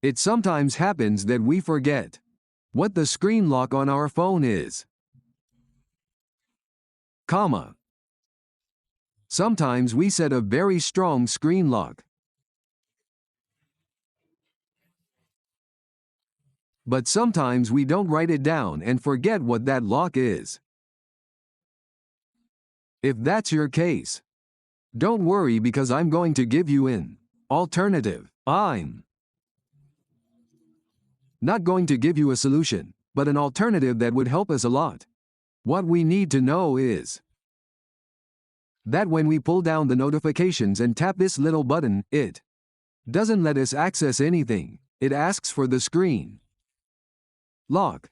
It sometimes happens that we forget what the screen lock on our phone is. Comma. Sometimes we set a very strong screen lock. But sometimes we don't write it down and forget what that lock is. If that's your case, don't worry because I'm going to give you an alternative. I'm not going to give you a solution, but an alternative that would help us a lot. What we need to know is that when we pull down the notifications and tap this little button, it doesn't let us access anything. It asks for the screen lock.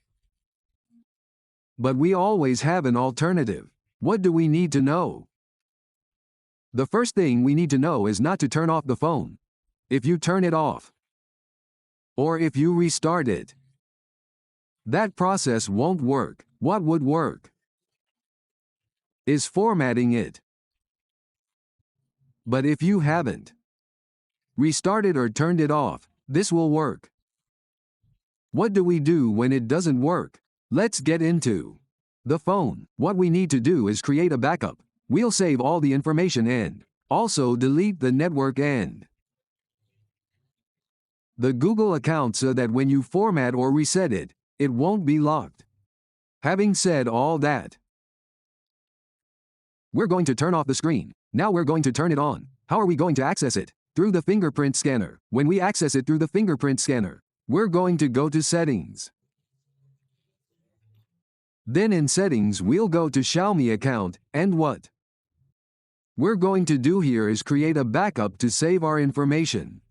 But we always have an alternative. What do we need to know? The first thing we need to know is not to turn off the phone. If you turn it off, or if you restart it, that process won't work. What would work is formatting it. But if you haven't restarted or turned it off, this will work. What do we do when it doesn't work? Let's get into the phone. What we need to do is create a backup. We'll save all the information and also delete the network and the Google account so that when you format or reset it, it won't be locked. Having said all that, we're going to turn off the screen. Now we're going to turn it on. How are we going to access it? Through the fingerprint scanner. When we access it through the fingerprint scanner, we're going to go to Settings. Then in Settings, we'll go to Xiaomi account, and what we're going to do here is create a backup to save our information.